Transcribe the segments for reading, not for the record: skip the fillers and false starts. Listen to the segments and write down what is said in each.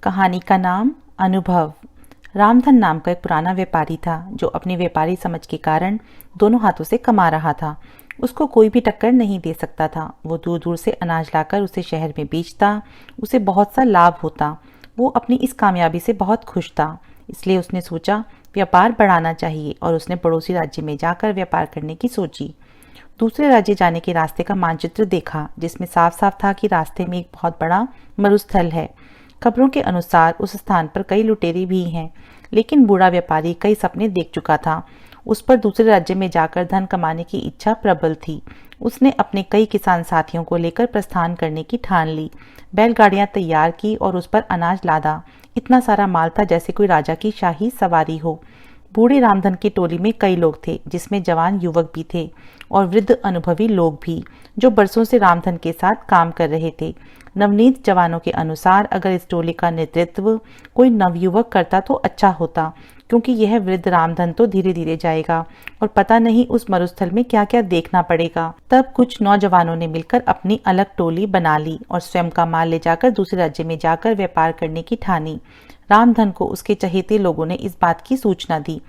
कहानी का नाम अनुभव। रामधन नाम का एक पुराना व्यापारी था जो अपनी व्यापारी समझ के कारण दोनों हाथों से कमा रहा था। उसको कोई भी टक्कर नहीं दे सकता था। वो दूर दूर से अनाज लाकर उसे शहर में बेचता, उसे बहुत सा लाभ होता। वो अपनी इस कामयाबी से बहुत खुश था। इसलिए उसने सोचा व्यापार बढ़ाना चाहिए और उसने पड़ोसी राज्य में जाकर व्यापार करने की सोची। दूसरे राज्य जाने के रास्ते का मानचित्र देखा जिसमें साफ साफ था कि रास्ते में एक बहुत बड़ा मरुस्थल है। खबरों के अनुसार उस स्थान पर कई लुटेरे भी हैं, लेकिन बूढ़ा व्यापारी कई सपने देख चुका था। उस पर दूसरे राज्य में जाकर धन कमाने की इच्छा प्रबल थी। उसने अपने कई किसान साथियों को लेकर प्रस्थान करने की ठान ली। बैलगाड़ियां तैयार की और उस पर अनाज लादा। इतना सारा माल था जैसे कोई राजा की शाही सवारी हो। बूढ़े रामधन की टोली में कई लोग थे, जिसमें जवान युवक भी थे और वृद्ध अनुभवी लोग भी, जो बरसों से रामधन के साथ काम कर रहे थे। नवनीत जवानों के अनुसार अगर इस टोली का नेतृत्व कोई नवयुवक करता तो अच्छा होता, क्योंकि यह वृद्ध रामधन तो धीरे धीरे जाएगा और पता नहीं उस मरुस्थल में क्या क्या देखना पड़ेगा। तब कुछ नौजवानों ने मिलकर अपनी अलग टोली बना ली और स्वयं का माल ले जाकर दूसरे राज्य में जाकर व्यापार करने की ठानी। रामधन को उसके चहेते लोगों ने इस बात की सूचना दी।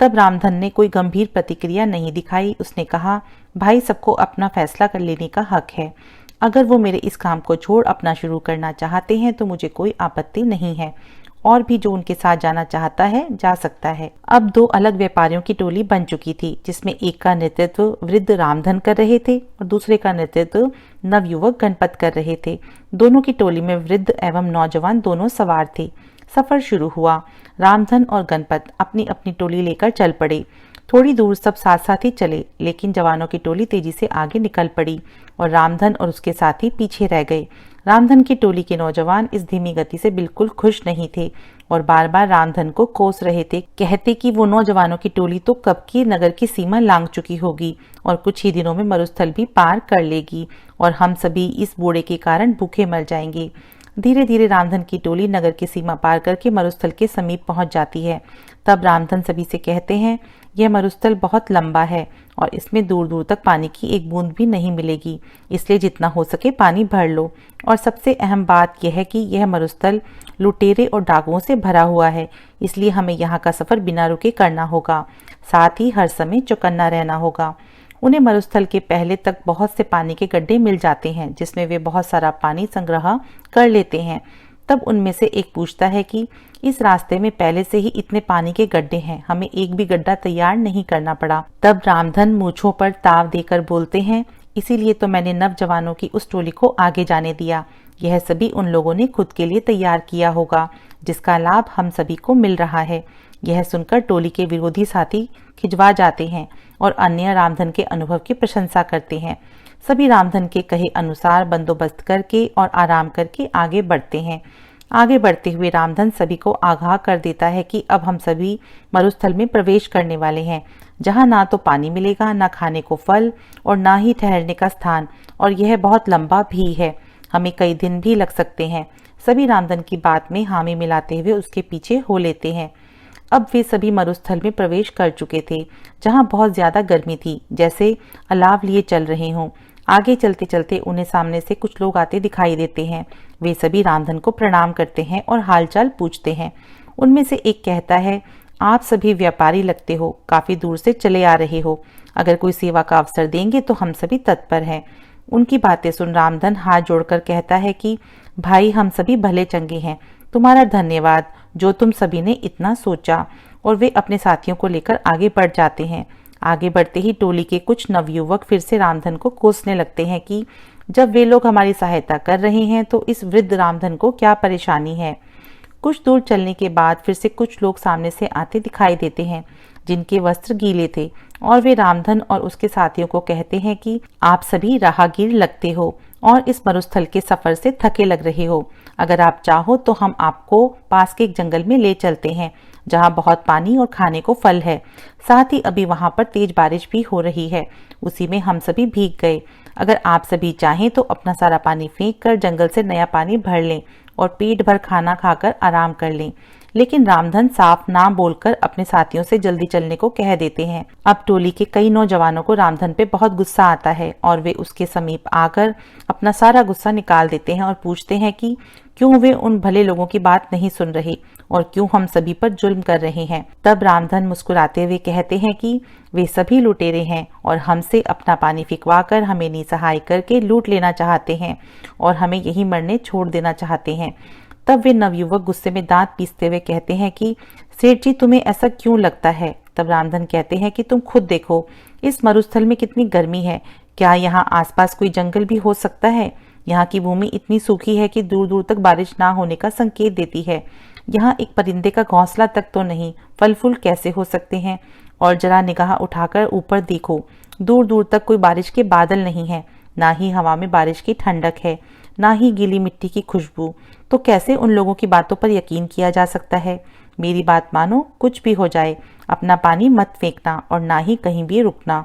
तब रामधन ने कोई गंभीर प्रतिक्रिया नहीं दिखाई। उसने कहा, भाई, सबको अपना फैसला कर लेने का हक है। अगर वो मेरे इस काम को छोड़ अपना शुरू करना चाहते हैं तो मुझे कोई आपत्ति नहीं है, और भी जो उनके साथ जाना चाहता है जा सकता है। अब दो अलग व्यापारियों की टोली बन चुकी थी, जिसमें एक का नेतृत्व वृद्ध रामधन कर रहे थे और दूसरे का नेतृत्व नवयुवक गणपत कर रहे थे। दोनों की टोली में वृद्ध एवं नौजवान दोनों सवार थे। सफर शुरू हुआ। रामधन और गणपत अपनी अपनी टोली लेकर चल पड़े। थोड़ी दूर सब साथ साथ ही चले, लेकिन जवानों की टोली तेजी से आगे निकल पड़ी और रामधन और उसके साथी पीछे रह गए। रामधन की टोली के नौजवान इस धीमी गति से बिल्कुल खुश नहीं थे और बार बार रामधन को कोस रहे थे, कहते कि वो नौजवानों की टोली तो कब की नगर की सीमा लांघ चुकी होगी और कुछ ही दिनों में मरुस्थल भी पार कर लेगी और हम सभी इस बूढ़े के कारण भूखे मर जाएंगे। धीरे धीरे रामधन की टोली नगर की सीमा पार करके मरुस्थल के समीप पहुंच जाती है। तब रामधन सभी से कहते हैं, यह मरुस्थल बहुत लंबा है और इसमें दूर दूर तक पानी की एक बूंद भी नहीं मिलेगी, इसलिए जितना हो सके पानी भर लो। और सबसे अहम बात यह है कि यह मरुस्थल लुटेरे और डाकुओं से भरा हुआ है, इसलिए हमें यहाँ का सफर बिना रुके करना होगा। साथ ही हर समय चौकन्ना रहना होगा। उन्हें मरुस्थल के पहले तक बहुत से पानी के गड्ढे मिल जाते हैं, जिसमें वे बहुत सारा पानी संग्रह कर लेते हैं। तब उनमें से एक पूछता है कि इस रास्ते में पहले से ही इतने पानी के गड्ढे हैं, हमें एक भी गड्ढा तैयार नहीं करना पड़ा। तब रामधन मूंछों पर ताव देकर बोलते हैं, इसीलिए तो मैंने नवजवानों की उस टोली को आगे जाने दिया। यह सभी उन लोगों ने खुद के लिए तैयार किया होगा, जिसका लाभ हम सभी को मिल रहा है। यह सुनकर टोली के विरोधी साथी खिंचवा जाते हैं और अन्य रामधन के अनुभव की प्रशंसा करते हैं। सभी रामधन के कहे अनुसार बंदोबस्त करके और आराम करके आगे बढ़ते हैं। आगे बढ़ते हुए रामधन सभी को आगाह कर देता है कि अब हम सभी मरुस्थल में प्रवेश करने वाले हैं, जहां ना तो पानी मिलेगा, ना खाने को फल और ना ही ठहरने का स्थान, और यह बहुत लंबा भी है, हमें कई दिन भी लग सकते हैं। सभी रामधन की बात में हामी मिलाते हुए उसके पीछे हो लेते हैं। अब वे सभी मरुस्थल में प्रवेश कर चुके थे, जहां बहुत ज्यादा गर्मी थी, जैसे अलाव लिए चल रहे हों। आगे चलते चलते उन्हें सामने से कुछ लोग आते दिखाई देते हैं। वे सभी रामधन को प्रणाम करते हैं और हालचाल पूछते हैं। उनमें से एक कहता है, आप सभी व्यापारी लगते हो, काफी दूर से चले आ रहे हो, अगर कोई सेवा का अवसर देंगे तो हम सभी तत्पर हैं। उनकी बातें सुन रामधन हाथ जोड़कर कहता है कि भाई, हम सभी भले चंगे हैं, तुम्हारा धन्यवाद जो तुम सभी ने इतना सोचा। और वे अपने साथियों को लेकर आगे बढ़ जाते हैं। आगे बढ़ते ही टोली के कुछ नवयुवक फिर से रामधन को कोसने लगते हैं कि जब वे लोग हमारी सहायता कर रहे हैं तो इस वृद्ध रामधन को क्या परेशानी है। कुछ दूर चलने के बाद फिर से कुछ लोग सामने से आते दिखाई देते हैं, जिनके वस्त्र गीले थे, और वे रामधन और उसके साथियों को कहते हैं कि आप सभी राहगीर लगते हो और इस मरुस्थल के सफर से थके लग रहे हो। अगर आप चाहो तो हम आपको पास के एक जंगल में ले चलते हैं, जहां बहुत पानी और खाने को फल है। साथ ही अभी वहां पर तेज बारिश भी हो रही है, उसी में हम सभी भीग गए। अगर आप सभी चाहें तो अपना सारा पानी फेंक कर जंगल से नया पानी भर लें और पेट भर खाना खाकर आराम कर लें। लेकिन रामधन साफ ना बोलकर अपने साथियों से जल्दी चलने को कह देते हैं। अब टोली के कई नौजवानों को रामधन पे बहुत गुस्सा आता है और वे उसके समीप आकर अपना सारा गुस्सा निकाल देते हैं और पूछते हैं कि क्यों वे उन भले लोगों की बात नहीं सुन रहे और क्यों हम सभी पर जुल्म कर रहे हैं। तब रामधन मुस्कुराते हुए कहते हैं कि वे सभी लुटेरे हैं और हमसे अपना पानी फिकवा कर हमें निसहाय करके लूट लेना चाहते हैं और हमें यही मरने छोड़ देना चाहते हैं। तब वे नवयुवक गुस्से में दांत पीसते हुए कहते हैं कि सेठ जी, तुम्हें ऐसा क्यों लगता है। तब रामधन कहते हैं कि तुम खुद देखो, इस मरुस्थल में कितनी गर्मी है। क्या यहाँ आसपास कोई जंगल भी हो सकता है। यहाँ की भूमि इतनी सूखी है कि दूर दूर तक बारिश ना होने का संकेत देती है। यहाँ एक परिंदे का घोंसला तक तो नहीं, फल फूल कैसे हो सकते हैं। और जरा निगाह उठाकर ऊपर देखो, दूर दूर तक कोई बारिश के बादल नहीं है, ना ही हवा में बारिश की ठंडक है, ना ही गीली मिट्टी की खुशबू। तो कैसे उन लोगों की बातों पर यकीन किया जा सकता है। मेरी बात मानो, कुछ भी हो जाए अपना पानी मत फेंकना और ना ही कहीं भी रुकना।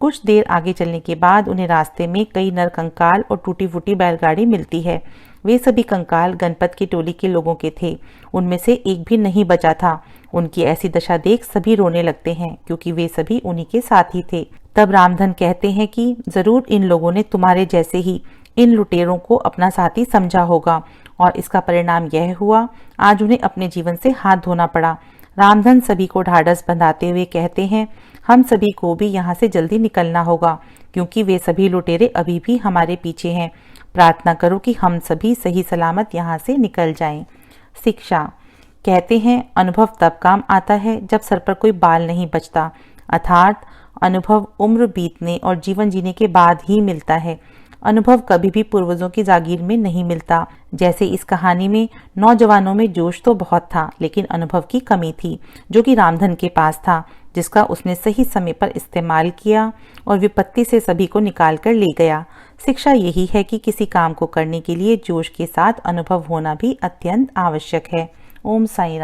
कुछ देर आगे चलने के बाद उन्हें रास्ते में कई नर कंकाल और टूटी फूटी बैलगाड़ी मिलती है। वे सभी कंकाल गणपत की टोली के लोगों के थे। उनमें से एक भी नहीं बचा था। उनकी ऐसी दशा देख सभी रोने लगते हैं, क्योंकि वे सभी उन्हीं के साथ ही थे। तब रामधन कहते हैं कि जरूर इन लोगों ने तुम्हारे जैसे ही इन लुटेरों को अपना साथी समझा होगा और इसका परिणाम यह हुआ, आज उन्हें अपने जीवन से हाथ धोना पड़ा। रामधन सभी को ढाढ़स बंधाते हुए कहते हैं, हम सभी को भी यहाँ से जल्दी निकलना होगा, क्योंकि वे सभी लुटेरे अभी भी हमारे पीछे हैं। प्रार्थना करो कि हम सभी सही सलामत यहाँ से निकल जाएं। शिक्षा कहते हैं, अनुभव तब काम आता है जब सर पर कोई बाल नहीं बचता, अर्थात अनुभव उम्र बीतने और जीवन जीने के बाद ही मिलता है। अनुभव कभी भी पूर्वजों की जागीर में नहीं मिलता। जैसे इस कहानी में नौजवानों में जोश तो बहुत था, लेकिन अनुभव की कमी थी, जो कि रामधन के पास था, जिसका उसने सही समय पर इस्तेमाल किया और विपत्ति से सभी को निकाल कर ले गया। शिक्षा यही है कि किसी काम को करने के लिए जोश के साथ अनुभव होना भी अत्यंत आवश्यक है। ओम साईं राम।